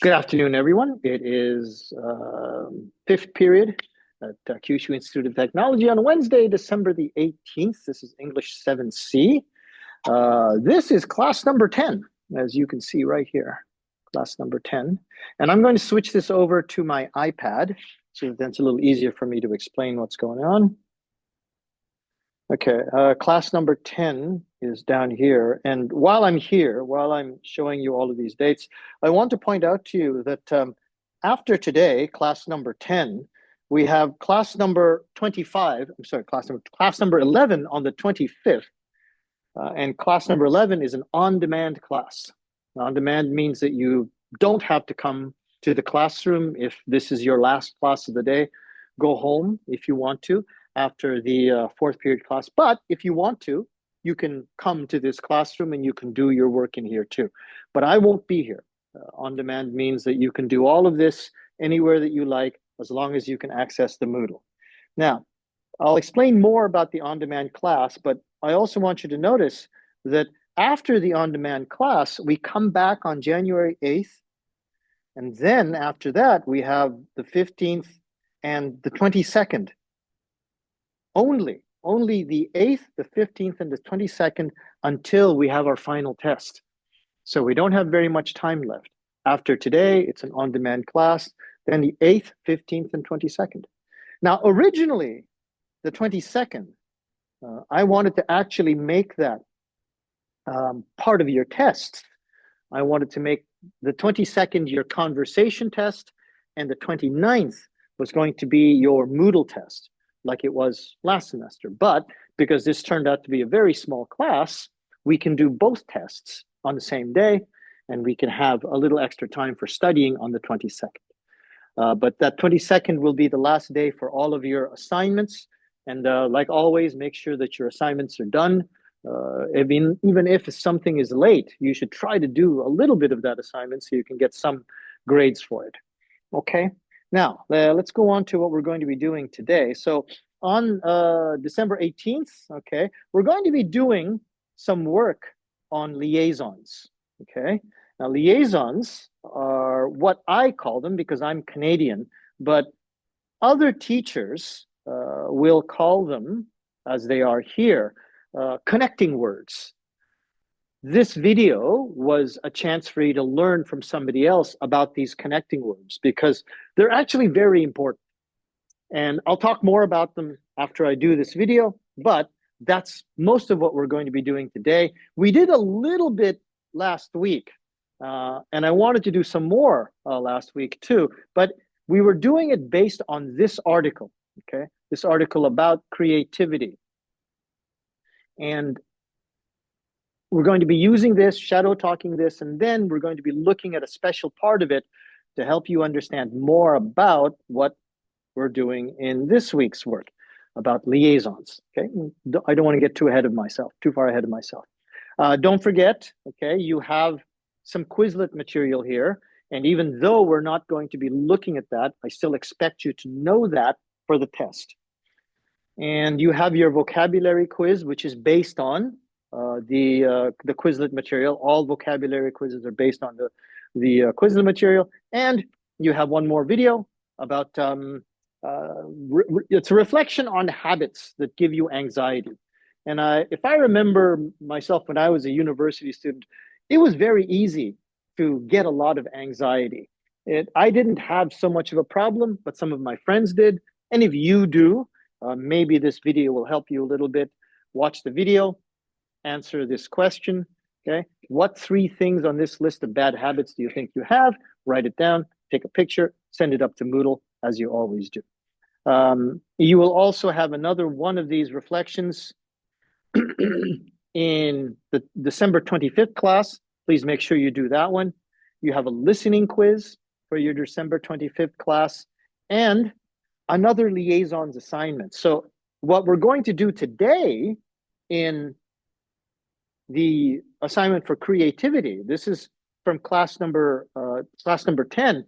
Good afternoon, everyone. It is fifth period at Kyushu Institute of Technology on Wednesday, December the 18th. This is English 7C. This is class number 10, as you can see right here, class number 10. And I'm going to switch this over to my iPad, so that's a little easier for me to explain what's going on. Okay, class number 10 is down here. And while I'm here, while I'm showing you all of these dates, I want to point out to you that after today, class number 10, we have class number 25, I'm sorry, class number 11 on the 25th. And class number 11 is an on-demand class. On-demand means that you don't have to come to the classroom if this is your last class of the day. Go home if you want to after the fourth period class. But if you want to, you can come to this classroom and you can do your work in here too. But I won't be here. On demand means that you can do all of this anywhere that you like, as long as you can access the Moodle. Now, I'll explain more about the on-demand class, but I also want you to notice that after the on-demand class, we come back on January 8th. And then after that, we have the 15th and the 22nd. Only the 8th, the 15th, and the 22nd until we have our final test. So we don't have very much time left. After today, it's an on-demand class, then the 8th, 15th, and 22nd. Now, originally, the 22nd, I wanted to actually make that part of your tests. I wanted to make the 22nd your conversation test, and the 29th was going to be your Moodle test, like it was last semester. But because this turned out to be a very small class, we can do both tests on the same day, and we can have a little extra time for studying on the 22nd. But that 22nd will be the last day for all of your assignments. And like always, make sure that your assignments are done. Even if something is late, you should try to do a little bit of that assignment so you can get some grades for it. Okay? Now, let's go on to what we're going to be doing today. So on December 18th, okay, we're going to be doing some work on liaisons, okay? Now, liaisons are what I call them because I'm Canadian, but other teachers will call them, as they are here, connecting words. This video was a chance for you to learn from somebody else about these connecting words because they're actually very important. And I'll talk more about them after I do this video, but that's most of what we're going to be doing today. We did a little bit last week, and I wanted to do some more last week too, but we were doing it based on this article, okay? This article about creativity. And we're going to be using this, shadow talking this, and then we're going to be looking at a special part of it to help you understand more about what we're doing in this week's work about liaisons, okay? I don't want to get too far ahead of myself. Don't forget, okay, you have some Quizlet material here, and even though we're not going to be looking at that, I still expect you to know that for the test. And you have your vocabulary quiz, which is based on the Quizlet material. All vocabulary quizzes are based on the Quizlet material. And you have one more video about, it's a reflection on habits that give you anxiety. And if I remember myself when I was a university student, it was very easy to get a lot of anxiety. I didn't have so much of a problem, but some of my friends did. And if you do, maybe this video will help you a little bit. Watch the video, answer this question, okay? What 3 things on this list of bad habits do you think you have? Write it down, take a picture, send it up to Moodle, as you always do. You will also have another one of these reflections in the December 25th class. Please make sure you do that one. You have a listening quiz for your December 25th class and another liaisons assignment. So what we're going to do today in the assignment for creativity, this is from class number 10.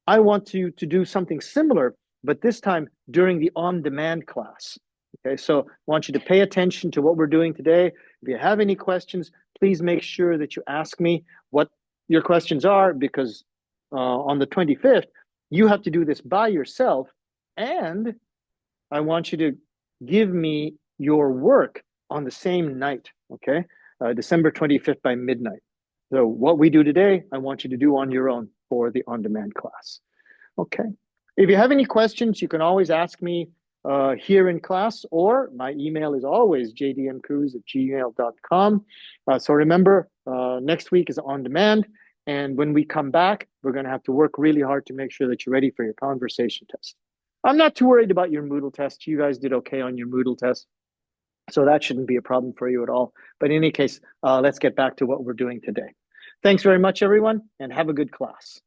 I want you to do something similar, but this time during the on-demand class. Okay, so I want you to pay attention to what we're doing today. If you have any questions, please make sure that you ask me what your questions are, because on the 25th, you have to do this by yourself, and I want you to give me your work on the same night, okay? December 25th by midnight. So what we do today, I want you to do on your own for the on-demand class. Okay. If you have any questions, you can always ask me here in class, or my email is always jdmcruz@gmail.com. So remember, next week is on demand. And when we come back, we're going to have to work really hard to make sure that you're ready for your conversation test. I'm not too worried about your Moodle test. You guys did okay on your Moodle test. So that shouldn't be a problem for you at all. But in any case, let's get back to what we're doing today. Thanks very much, everyone, and have a good class.